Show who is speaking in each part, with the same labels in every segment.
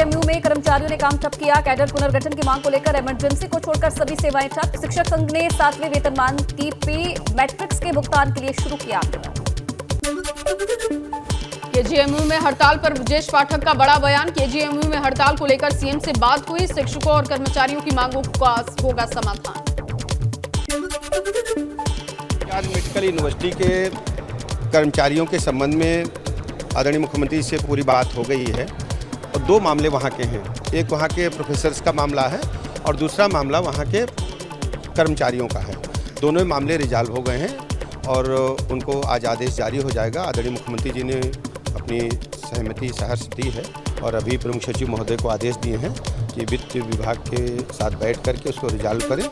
Speaker 1: KGMU में कर्मचारियों ने काम ठप किया। कैडर पुनर्गठन की मांग को लेकर इमरजेंसी को छोड़कर सभी सेवाएं ठप। शिक्षक संघ ने 7वें वेतनमान की पे मैट्रिक्स के भुगतान के लिए शुरू किया आंदोलन।
Speaker 2: केजीएमयू में हड़ताल पर ब्रजेश पाठक का बड़ा बयान। केजीएमयू में हड़ताल को लेकर सीएम से बात हुई। शिक्षकों और कर्मचारियों की मांगों का होगा समाधान।
Speaker 3: आज मेडिकल यूनिवर्सिटी के कर्मचारियों के संबंध में आदरणीय मुख्यमंत्री से पूरी बात हो गई है और दो मामले वहाँ के हैं। एक वहाँ के प्रोफेसर्स का मामला है और दूसरा मामला वहाँ के कर्मचारियों का है। दोनों ही मामले रिजॉल्व हो गए हैं और उनको आज आदेश जारी हो जाएगा। आदरणीय मुख्यमंत्री जी ने अपनी सहमति सहर्ष दी है और अभी प्रमुख सचिव महोदय को आदेश दिए हैं कि वित्त विभाग के साथ बैठ करके उसको रिजॉल्व करें।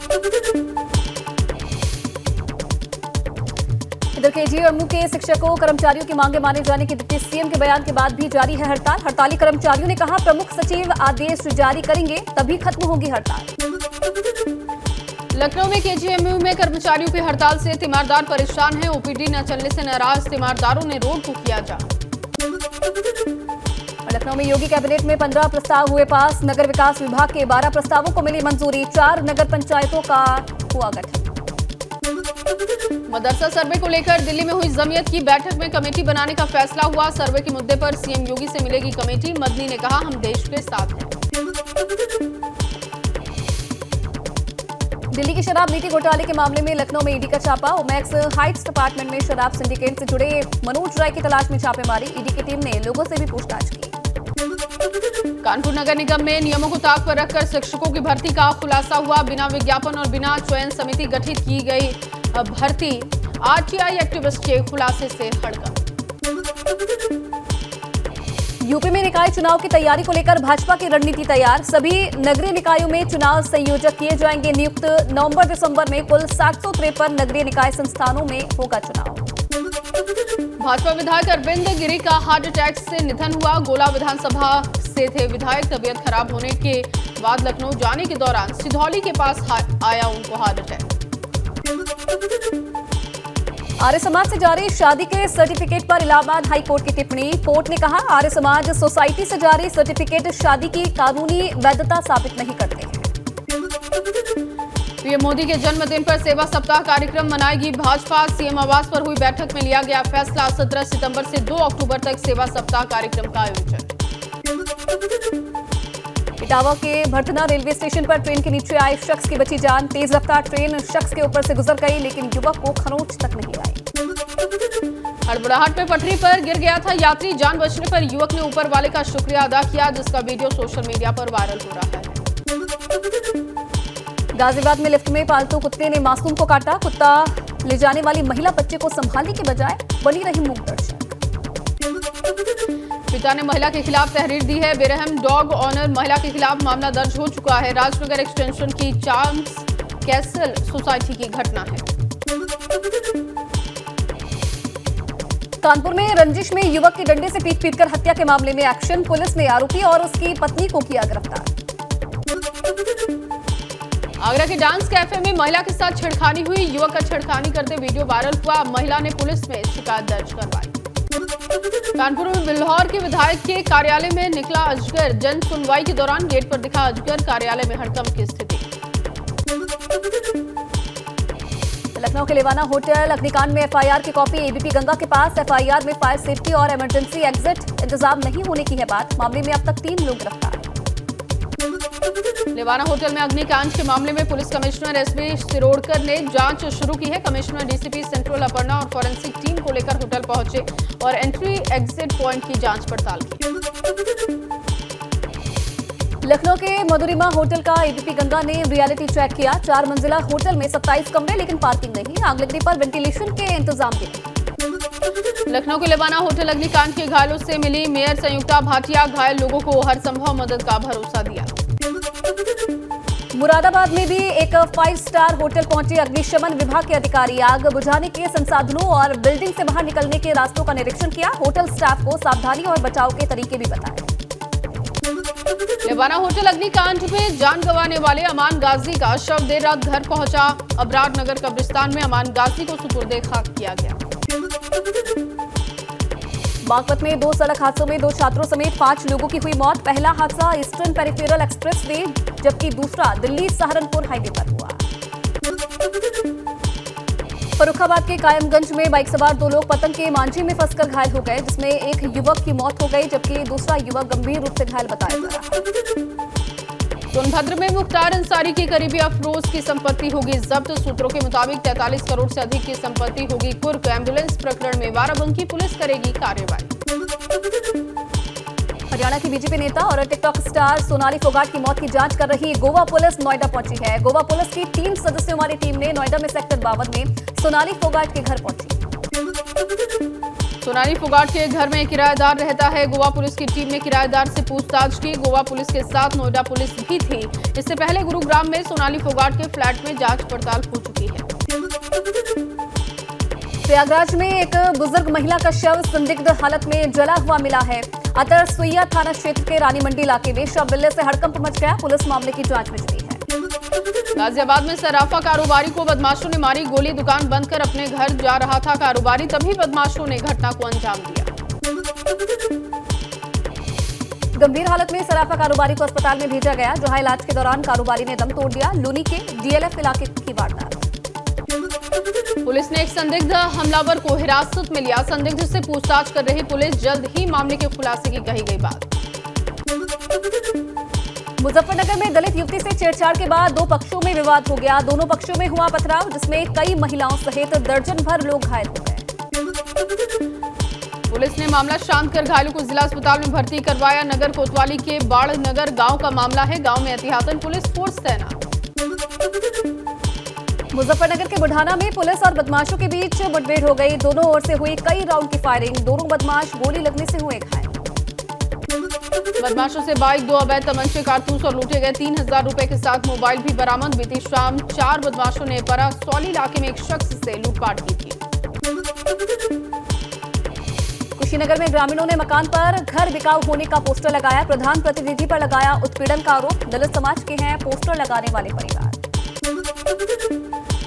Speaker 1: इधर केजीएमयू के शिक्षकों कर्मचारियों की मांगे माने जाने के डिप्टी सीएम के बयान के बाद भी जारी है हड़ताल। हड़ताली कर्मचारियों ने कहा प्रमुख सचिव आदेश जारी करेंगे तभी खत्म होगी हड़ताल।
Speaker 2: लखनऊ में केजीएमयू में कर्मचारियों की हड़ताल से तीमारदार परेशान हैं। ओपीडी न चलने से नाराज तीमारदारों ने रोड को किया जाम।
Speaker 1: लखनऊ में योगी कैबिनेट में 15 प्रस्ताव हुए पास। नगर विकास विभाग के 12 प्रस्तावों को मिली मंजूरी। 4 नगर पंचायतों का हुआ गठन।
Speaker 2: मदरसा सर्वे को लेकर दिल्ली में हुई जमीयत की बैठक में कमेटी बनाने का फैसला हुआ। सर्वे के मुद्दे पर सीएम योगी से मिलेगी कमेटी। मदनी ने कहा हम देश के साथ हैं।
Speaker 1: दिल्ली की शराब नीति घोटाले के मामले में लखनऊ में ईडी का छापा। ओमैक्स हाइट्स डिपार्टमेंट में शराब सिंडिकेट से जुड़े मनोज राय की तलाश में छापेमारी। ईडी की टीम ने लोगों से भी पूछताछ की।
Speaker 2: कानपुर नगर निगम में नियमों को ताक पर रखकर शिक्षकों की भर्ती का खुलासा हुआ। बिना विज्ञापन और बिना चयन समिति गठित की गई भर्ती। आरटीआई एक्टिविस्ट के खुलासे से हड़कंप। यूपी में निकाय चुनाव की तैयारी को लेकर भाजपा की रणनीति तैयार। सभी नगरीय निकायों में चुनाव संयोजक किए जाएंगे नियुक्त। नवंबर-दिसंबर में कुल 753 नगरीय निकाय संस्थानों में होगा चुनाव। भाजपा विधायक अरविंद गिरी का हार्ट अटैक से निधन हुआ। गोला विधानसभा से थे विधायक। तबीयत खराब होने के बाद लखनऊ जाने के दौरान सिधौली के पास आया उनको हार्ट अटैक। आर्य समाज से जारी शादी के सर्टिफिकेट पर इलाहाबाद हाई कोर्ट की टिप्पणी। कोर्ट ने कहा आर्य समाज सोसाइटी से जारी सर्टिफिकेट शादी की कानूनी वैधता साबित नहीं करते हैं। पीएम मोदी के जन्मदिन पर सेवा सप्ताह कार्यक्रम मनाएगी भाजपा। सीएम आवास पर हुई बैठक में लिया गया फैसला। 17 सितंबर से 2 अक्टूबर तक सेवा सप्ताह कार्यक्रम का आयोजन। इटावा के भरथना रेलवे स्टेशन पर ट्रेन के नीचे आए शख्स की बची जान। तेज रफ्तार ट्रेन शख्स के ऊपर से गुजर गई लेकिन युवक को खरोंच तक नहीं आई। हड़बड़ाहट में पटरी पर गिर गया था यात्री। जान बचने पर युवक ने ऊपर वाले का शुक्रिया अदा किया जिसका वीडियो सोशल मीडिया पर वायरल हो रहा है। गाजियाबाद में लिफ्ट में पालतू कुत्ते ने मासूम को काटा। कुत्ता ले जाने वाली महिला बच्चे को संभालने के बजाय बनी रही मूक दर्शक। पिता ने महिला के खिलाफ तहरीर दी है। बेरहम डॉग ऑनर महिला के खिलाफ मामला दर्ज हो चुका है। राजनगर एक्सटेंशन की चार्ल्स कैसल सोसाइटी की घटना है। कानपुर में रंजिश में युवक की डंडे से पीट-पीटकर हत्या के मामले में एक्शन। पुलिस ने आरोपी और उसकी पत्नी को किया गिरफ्तार। आगरा के डांस कैफे में महिला के साथ छेड़खानी हुई। युवक का छेड़खानी करते वीडियो वायरल हुआ। महिला ने पुलिस में शिकायत दर्ज करवाई। कानपुर में बिल्हौर के विधायक के कार्यालय में निकला अजगर। जन सुनवाई के दौरान गेट पर दिखा अजगर। कार्यालय में हड़कंप की स्थिति। लखनऊ के लेवाना होटल अग्निकांड में एफआईआर की कॉपी एबीपी गंगा के पास। एफआईआर में फायर सेफ्टी और इमरजेंसी एग्जिट इंतजाम नहीं होने की है बात। मामले में अब तक 3 लोग गिरफ्तार। लेवाना होटल में अग्निकांड के मामले में पुलिस कमिश्नर एसबी सिरोडकर ने जांच शुरू की है। कमिश्नर डीसीपी सेंट्रल अपर्णा और फॉरेंसिक टीम को लेकर होटल पहुंचे और एंट्री एग्जिट पॉइंट की जांच पड़ताल की। लखनऊ के मधुरिमा होटल का एबीपी गंगा ने रियलिटी चेक किया। 4 मंजिला होटल में 27 कमरे लेकिन पार्किंग नहीं। आग लगने पर वेंटिलेशन के इंतजाम भी नहीं। लखनऊ के लेवाना होटल अग्निकांड के घायलों से मिली मेयर संयुक्ता भाटिया। घायल लोगों को हर संभव मदद का भरोसा दिया। मुरादाबाद में भी एक 5 स्टार होटल पहुंचे अग्निशमन विभाग के अधिकारी। आग बुझाने के संसाधनों और बिल्डिंग से बाहर निकलने के रास्तों का निरीक्षण किया। होटल स्टाफ को सावधानी और बचाव के तरीके भी बताए। लेवाना होटल अग्निकांड में जान गंवाने वाले अमान गाजी का शव देर रात घर पहुंचा। अबरार नगर कब्रिस्तान में अमान गाजी को सुपुर्दे खाक किया गया।
Speaker 1: बागपत में 2 सड़क हादसों में 2 छात्रों समेत 5 लोगों की हुई मौत। पहला हादसा ईस्टर्न पेरिफेरल एक्सप्रेसवे जबकि दूसरा दिल्ली सहारनपुर हाईवे पर हुआ। फर्रुखाबाद के कायमगंज में बाइक सवार 2 लोग पतंग के मांझे में फंसकर घायल हो गए, जिसमें एक युवक की मौत हो गई जबकि दूसरा युवक गंभीर रूप से घायल बताया जा रहा है।
Speaker 2: सोनभद्र में मुख्तार अंसारी की करीबी अफरोज की संपत्ति होगी जब्त। सूत्रों के मुताबिक 43 करोड़ से अधिक की संपत्ति होगी कुर्क। एम्बुलेंस प्रकरण में बाराबंकी पुलिस करेगी कार्रवाई।
Speaker 1: हरियाणा की बीजेपी नेता और टिकटॉक स्टार सोनाली फोगाट की मौत की जांच कर रही गोवा पुलिस नोएडा पहुंची है। गोवा पुलिस की 3 सदस्यों वाली टीम ने नोएडा में सेक्टर 52 में सोनाली फोगाट के घर पहुंची।
Speaker 2: सोनाली फोगाट के घर में किराएदार रहता है। गोवा पुलिस की टीम ने किराएदार से पूछताछ की। गोवा पुलिस के साथ नोएडा पुलिस भी थी। इससे पहले गुरुग्राम में सोनाली फोगाट के फ्लैट में जांच पड़ताल हो चुकी है।
Speaker 1: प्रयागराज में एक बुजुर्ग महिला का शव संदिग्ध हालत में जला हुआ मिला है। अतर सुइया थाना क्षेत्र के रानी मंडी इलाके में शव मिलने से हड़कंप मच गया। पुलिस मामले की जांच में जुटी है।
Speaker 2: गाजियाबाद में सराफा कारोबारी को बदमाशों ने मारी गोली। दुकान बंद कर अपने घर जा रहा था कारोबारी, तभी बदमाशों ने घटना को अंजाम दिया।
Speaker 1: गंभीर हालत में सराफा कारोबारी को अस्पताल में भेजा गया, जहां इलाज के दौरान कारोबारी ने दम तोड़ दिया। लूनी के डीएलएफ इलाके की वारदात।
Speaker 2: पुलिस ने एक संदिग्ध हमलावर को हिरासत में लिया। संदिग्ध से पूछताछ कर रही पुलिस जल्द ही मामले के खुलासे की कही गई बात।
Speaker 1: मुजफ्फरनगर में दलित युवती से छेड़छाड़ के बाद 2 पक्षों में विवाद हो गया। दोनों पक्षों में हुआ पथराव, जिसमें कई महिलाओं सहित दर्जन भर लोग घायल हो गए।
Speaker 2: पुलिस ने मामला शांत कर घायलों को जिला अस्पताल में भर्ती करवाया। नगर कोतवाली के बाढ़ नगर गांव का मामला है। गांव में एहतियातन पुलिस फोर्स तैनात।
Speaker 1: मुजफ्फरनगर के बुढ़ाना में पुलिस और बदमाशों के बीच मुठभेड़ हो गई। दोनों ओर से हुई कई राउंड की फायरिंग। दोनों बदमाश गोली लगने से हुए घायल।
Speaker 2: बदमाशों से बाइक, 2 अवैध तमंचे, कारतूस और लूटे गए 3000 रुपए के साथ मोबाइल भी बरामद। बीती शाम 4 बदमाशों ने परासौली इलाके में एक शख्स से लूटपाट की थी।
Speaker 1: कुशीनगर में ग्रामीणों ने मकान पर घर बिकाऊ होने का पोस्टर लगाया। प्रधान प्रतिनिधि पर लगाया उत्पीड़न का आरोप। दलित समाज के हैं पोस्टर लगाने वाले परिवार।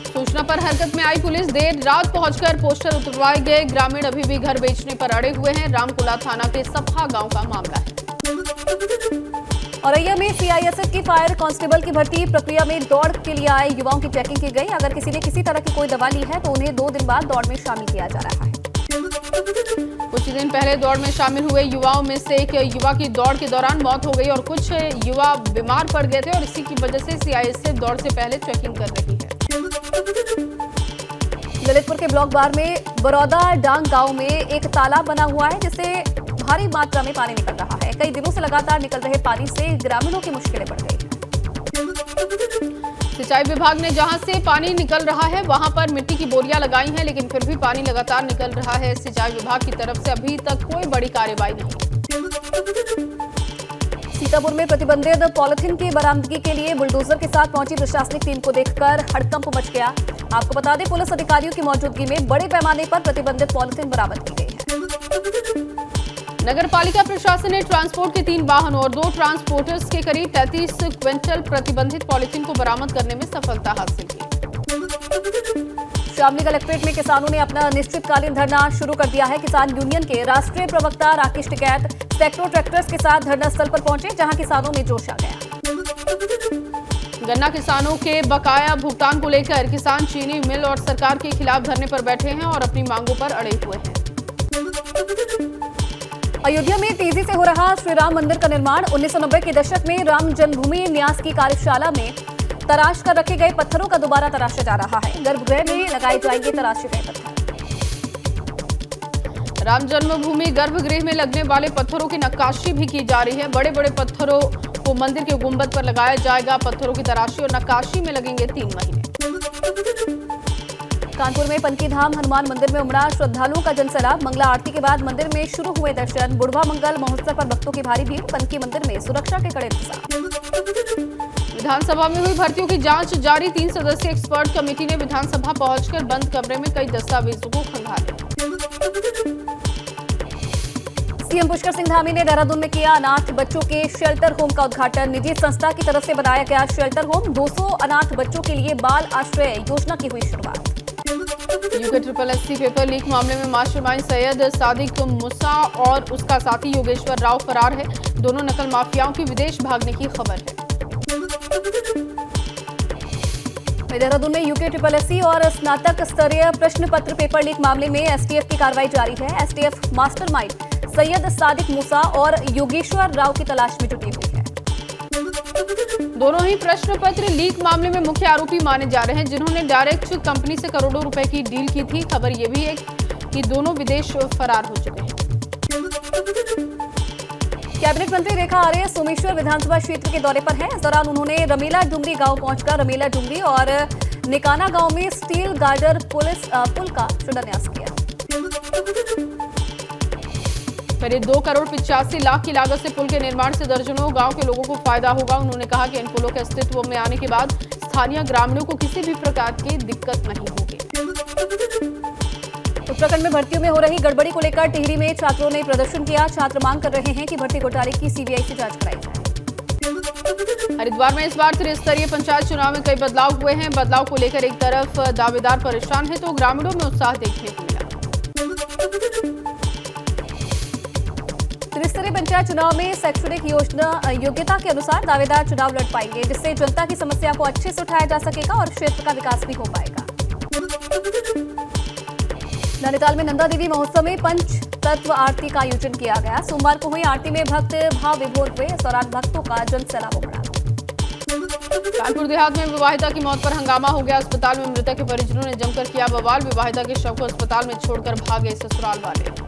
Speaker 2: सूचना पर हरकत में आई पुलिस देर रात पहुंचकर पोस्टर उतरवाए गए। ग्रामीण अभी भी घर बेचने पर अड़े हुए हैं। रामकुला थाना के सफा गांव का मामला है।
Speaker 1: औरैया में सीआईएसएफ की फायर कांस्टेबल की भर्ती प्रक्रिया में दौड़ के लिए आए युवाओं की चेकिंग की गई। अगर किसी ने किसी तरह की कोई दवा ली है तो उन्हें 2 दिन बाद दौड़ में शामिल किया जा रहा है।
Speaker 2: कुछ दिन पहले दौड़ में शामिल हुए युवाओं में से एक युवा की दौड़ के दौरान मौत हो गई और कुछ युवा बीमार पड़ गए थे और इसी की वजह से सीआईएसएफ दौड़ से पहले चेकिंग कर रही है।
Speaker 1: ललितपुर के ब्लॉक बार में बरौदा डांग गांव में एक तालाब बना हुआ है, जिससे भारी मात्रा में पानी निकल रहा है। कई दिनों से लगातार निकल रहे पानी से ग्रामीणों की मुश्किलें बढ़ गई हैं।
Speaker 2: सिंचाई विभाग ने जहां से पानी निकल रहा है वहां पर मिट्टी की बोरियां लगाई हैं, लेकिन फिर भी पानी लगातार निकल रहा है। सिंचाई विभाग की तरफ से अभी तक कोई बड़ी कार्रवाई नहीं। सीतापुर में प्रतिबंधित पॉलिथीन की बरामदगी के लिए बुलडोजर के साथ पहुंची प्रशासनिक टीम को देखकर हड़कंप मच गया। आपको बता दें, पुलिस अधिकारियों की मौजूदगी में बड़े पैमाने पर प्रतिबंधित पॉलिथीन बरामद की गई है। नगर पालिका प्रशासन ने ट्रांसपोर्ट के 3 वाहनों और 2 ट्रांसपोर्टर्स के करीब 33 क्विंटल प्रतिबंधित पॉलिथीन को बरामद करने में सफलता हासिल की।
Speaker 1: शामली कलेक्ट्रेट में किसानों ने अपना अनिश्चितकालीन धरना शुरू कर दिया है। किसान यूनियन के राष्ट्रीय प्रवक्ता राकेश टिकैत सैकड़ों ट्रैक्टर्स के साथ धरना स्थल पर पहुंचे, जहां किसानों में जोश आ गया।
Speaker 2: गन्ना किसानों के बकाया भुगतान को लेकर किसान चीनी मिल और सरकार के खिलाफ धरने पर बैठे हैं और अपनी मांगों पर अड़े हुए हैं।
Speaker 1: अयोध्या में तेजी से हो रहा श्री राम मंदिर का निर्माण। 1990 के दशक में राम जन्मभूमि न्यास की कार्यशाला में तराश कर रखे गए पत्थरों का दोबारा तराशा जा रहा है। गर्भगृह में लगाए जाएंगे तराशे गए पत्थर।
Speaker 2: राम जन्मभूमि गर्भगृह में लगने वाले पत्थरों की नक्काशी भी की जा रही है। बड़े बड़े पत्थरों को मंदिर के गुंबद पर लगाया जाएगा। पत्थरों की तराशी और नक्काशी में लगेंगे 3 महीने।
Speaker 1: कानपुर में पनकी धाम हनुमान मंदिर में उमड़ा श्रद्धालुओं का जनसैलाब। मंगला आरती के बाद मंदिर में शुरू हुए दर्शन। बुढ़वा मंगल महोत्सव पर भक्तों की भारी भीड़। पनकी मंदिर में सुरक्षा के कड़े इंतजाम।
Speaker 2: विधानसभा में हुई भर्तियों की जांच जारी। 3 सदस्यीय एक्सपर्ट कमेटी ने विधानसभा पहुंचकर बंद कमरे में कई दस्तावेजों को खंगाला। सीएम पुष्कर सिंह धामी ने देहरादून में किया अनाथ बच्चों के शेल्टर होम का उद्घाटन। निजी संस्था की तरफ से बनाया गया शेल्टर होम। 200 अनाथ बच्चों के लिए बाल आश्रय योजना की हुई शुरुआत।
Speaker 4: यूके SSC पेपर लीक मामले में मास्टरमाइंड सैयद सादिक मूसा और उसका साथी योगेश्वर राव फरार है। दोनों नकल माफियाओं की विदेश भागने की खबर है।
Speaker 2: देहरादून में यूके SSC और स्नातक स्तरीय प्रश्न पत्र पेपर लीक मामले में एसटीएफ की कार्रवाई जारी है। एसटीएफ मास्टरमाइंड सैयद सादिक मूसा और योगेश्वर राव की तलाश में जुटी हुई है।
Speaker 4: दोनों ही प्रश्न पत्र लीक मामले में मुख्य आरोपी माने जा रहे हैं, जिन्होंने डायरेक्ट कंपनी से करोड़ों रुपए की डील की थी। खबर यह भी है कि दोनों विदेश फरार हो चुके हैं।
Speaker 2: कैबिनेट मंत्री रेखा आर्य सोमेश्वर विधानसभा क्षेत्र के दौरे पर हैं। इस दौरान उन्होंने रमीला डुमरी गांव पहुंचकर रमीला डुमरी और निकाना गांव में स्टील गार्डर पुल का शिलान्यास किया।
Speaker 4: करीब 2 करोड़ 85 लाख की लागत से पुल के निर्माण से दर्जनों गांव के लोगों को फायदा होगा। उन्होंने कहा कि इन पुलों के अस्तित्व में आने के बाद स्थानीय ग्रामीणों को किसी भी प्रकार की दिक्कत नहीं होगी।
Speaker 2: उत्तराखंड में भर्तियों में हो रही गड़बड़ी को लेकर टिहरी में छात्रों ने प्रदर्शन किया। छात्र मांग कर रहे हैं कि भर्ती घोटाले की सीबीआई से जांच कराई जाए।
Speaker 4: हरिद्वार में इस बार त्रिस्तरीय पंचायत चुनाव में कई बदलाव हुए हैं। बदलाव को लेकर एक तरफ दावेदार परेशान है तो ग्रामीणों में उत्साह देखने को मिला।
Speaker 2: त्रिस्तरीय पंचायत चुनाव में शैक्षणिक योग्यता के अनुसार दावेदार चुनाव लड़ पाएंगे, जिससे जनता की समस्या को अच्छे से उठाया जा सकेगा और क्षेत्र का विकास भी हो पाएगा। नैनीताल में नंदा देवी महोत्सव में पंच तत्व आरती का आयोजन किया गया। सोमवार को हुई आरती में भक्त भाव विभोर हुए। इस दौरान भक्तों का जन सैलाब उमड़ा।
Speaker 4: कानपुर देहात में विवाहिता की मौत पर हंगामा हो गया। अस्पताल में मृतक के परिजनों ने जमकर किया बवाल। विवाहिता के शव को अस्पताल में छोड़कर भागे ससुराल वाले।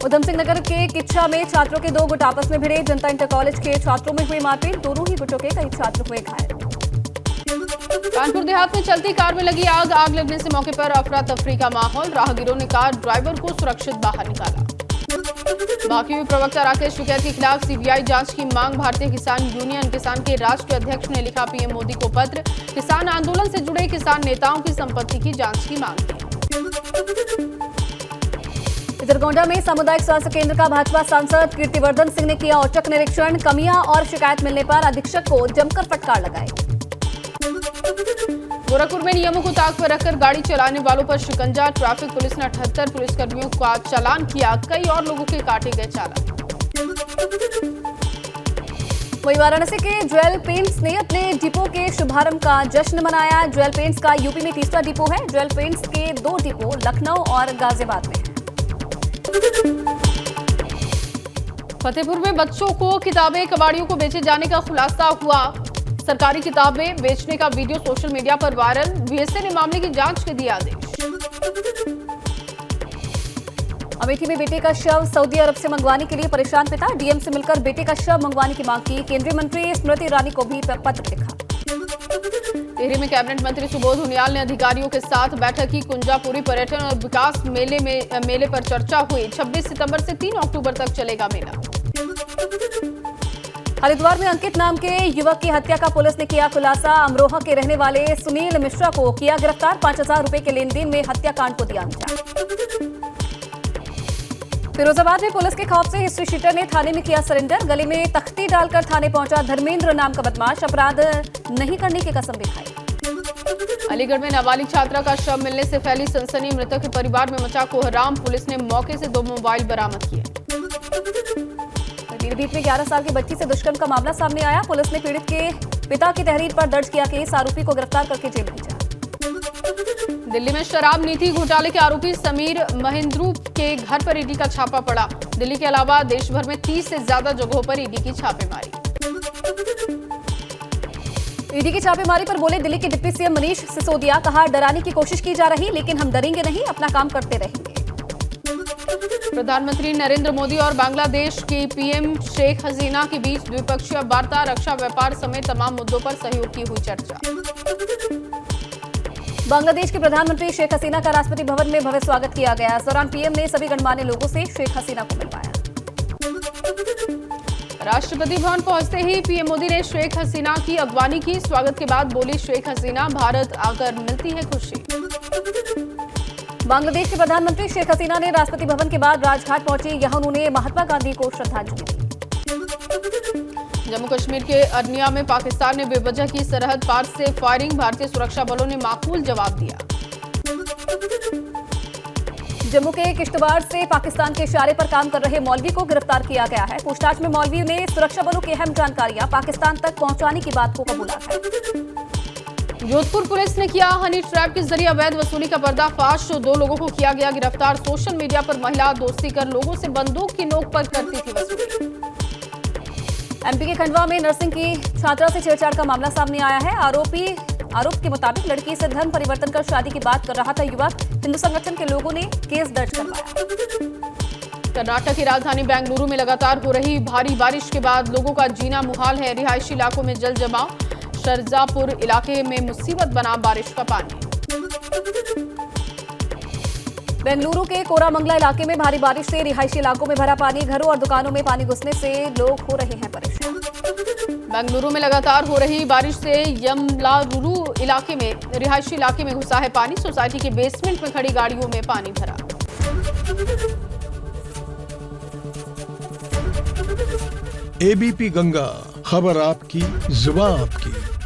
Speaker 2: उधम सिंह नगर के किच्छा में छात्रों के 2 गुट आपस में भिड़े। जनता इंटर कॉलेज के छात्रों में हुई मारपीट। दोनों ही गुटों के कई छात्र हुए घायल।
Speaker 4: कानपुर देहात में चलती कार में लगी आग। आग लगने से मौके पर अफरा तफरी का माहौल। राहगीरों ने कार ड्राइवर को सुरक्षित बाहर निकाला। बाकी हुई प्रवक्ता राकेश टिकैत के खिलाफ सीबीआई जांच की मांग। भारतीय किसान यूनियन किसान के राष्ट्रीय अध्यक्ष ने लिखा पीएम मोदी को पत्र। किसान आंदोलन से जुड़े किसान नेताओं की संपत्ति की जांच की मांग की।
Speaker 2: इधर गोंडा में सामुदायिक स्वास्थ्य केंद्र का भाजपा सांसद कीर्तिवर्धन सिंह ने किया औचक निरीक्षण। कमियां और शिकायत मिलने पर अधीक्षक को जमकर फटकार लगाई।
Speaker 4: गोरखपुर में नियमों को ताक पर रखकर गाड़ी चलाने वालों पर शिकंजा। ट्रैफिक पुलिस ने 78 पुलिसकर्मियों का चालान किया। कई और लोगों के काटे गए चालान।
Speaker 2: वहीं वाराणसी के ज्वेल पेंट्स ने अपने डिपो के शुभारंभ का जश्न मनाया। ज्वेल पेंट्स का यूपी में 3रा डिपो है। ज्वेल पेंट्स के 2 डिपो लखनऊ और गाजियाबाद में हैं।
Speaker 4: फतेहपुर में बच्चों को किताबें कबाड़ियों को बेचे जाने का खुलासा हुआ। सरकारी किताबें बेचने का वीडियो सोशल मीडिया पर वायरल। बीएसए ने मामले की जांच के दिए आदेश। अमेठी में बेटे का शव सऊदी अरब से मंगवाने के लिए परेशान पिता। डीएम से मिलकर बेटे का शव मंगवाने की मांग की। केंद्रीय मंत्री स्मृति ईरानी को भी पत्र लिखा। टिहरी में कैबिनेट मंत्री सुबोध उनियाल ने अधिकारियों के साथ बैठक की। कुंजापुरी पर्यटन और विकास मेले पर चर्चा हुई। 26 सितंबर से 3 अक्टूबर तक चलेगा मेला। हरिद्वार में अंकित नाम के युवक की हत्या का पुलिस ने किया खुलासा। अमरोहा के रहने वाले सुनील मिश्रा को किया गिरफ्तार। 5000 रुपए के लेन देन में हत्याकांड को दिया अंजाम। फिरोजाबाद में पुलिस के खौफ से हिस्ट्री शीटर ने थाने में किया सरेंडर। गले में तख्ती डालकर थाने पहुंचा धर्मेंद्र नाम का बदमाश। अपराध नहीं करने की कसम दिखाई। अलीगढ़ में नाबालिग छात्रा का शव मिलने से फैली सनसनी। मृतक के परिवार में मचा कोहराम। पुलिस ने मौके से 2 मोबाइल बरामद किए। पीलीभीत में 11 साल की बच्ची से दुष्कर्म का मामला सामने आया। पुलिस ने पीड़ित के पिता की तहरीर पर दर्ज किया केस। आरोपी को गिरफ्तार करके जेल भेजा। दिल्ली में शराब नीति घोटाले के आरोपी समीर महेंद्रू के घर पर ईडी का छापा पड़ा। दिल्ली के अलावा देश भर में 30 से ज्यादा जगहों पर ईडी की छापेमारी। ईडी की छापेमारी पर बोले दिल्ली के डिप्टी सीएम मनीष सिसोदिया। कहा डराने की कोशिश की जा रही, लेकिन हम डरेंगे नहीं, अपना काम करते रहेंगे। प्रधानमंत्री नरेंद्र मोदी और बांग्लादेश की पीएम शेख हसीना के बीच द्विपक्षीय वार्ता। रक्षा, व्यापार समेत तमाम मुद्दों पर सहयोग की हुई चर्चा। बांग्लादेश के प्रधानमंत्री शेख हसीना का राष्ट्रपति भवन में भव्य स्वागत किया गया। इस दौरान पीएम ने सभी गणमान्य लोगों से शेख हसीना को मिलवाया। राष्ट्रपति भवन पहुंचते ही पीएम मोदी ने शेख हसीना की अगवानी की। स्वागत के बाद बोली शेख हसीना, भारत आकर मिलती है खुशी। बांग्लादेश के प्रधानमंत्री शेख हसीना ने राष्ट्रपति भवन के बाद राजघाट पहुंची। यहां उन्होंने महात्मा गांधी को श्रद्धांजलि दी। जम्मू कश्मीर के अरनिया में पाकिस्तान ने बेवजह की सरहद पार से फायरिंग, भारतीय सुरक्षा बलों ने माकूल जवाब दिया।
Speaker 2: जम्मू के किश्तवाड़ से पाकिस्तान के इशारे पर काम कर रहे मौलवी को गिरफ्तार किया गया है। पूछताछ में मौलवी ने सुरक्षा बलों की अहम जानकारियां पाकिस्तान तक पहुंचाने की बात को कबूला है।
Speaker 4: जोधपुर पुलिस ने किया हनी ट्रैप के जरिए अवैध वसूली का पर्दाफाश, 2 लोगों को किया गया गिरफ्तार। सोशल मीडिया पर महिला दोस्ती कर लोगों से बंदूक की नोक पर करती थी वसूली।
Speaker 2: एमपी के खंडवा में नर्सिंग की छात्रा से छेड़छाड़ का मामला सामने आया है। आरोप के मुताबिक लड़की से धर्म परिवर्तन कर शादी की बात कर रहा था युवक। हिंदू संगठन के लोगों ने केस दर्ज करवाया।
Speaker 4: कर्नाटक की राजधानी बेंगलुरु में लगातार हो रही भारी बारिश के बाद लोगों का जीना मुहाल है। रिहायशी इलाकों में जल जमाव, शारजापुर इलाके में मुसीबत बना बारिश का पानी।
Speaker 2: बेंगलुरु के कोरामंगला इलाके में भारी बारिश से रिहायशी इलाकों में भरा पानी, घरों और दुकानों में पानी घुसने से लोग हो रहे हैं परेशान।
Speaker 4: बेंगलुरु में लगातार हो रही बारिश से यमलारुरु इलाके में रिहायशी इलाके में घुसा है पानी। सोसाइटी के बेसमेंट में खड़ी गाड़ियों में पानी भरा।
Speaker 5: एबीपी गंगा, खबर आपकी, जुबान आपकी।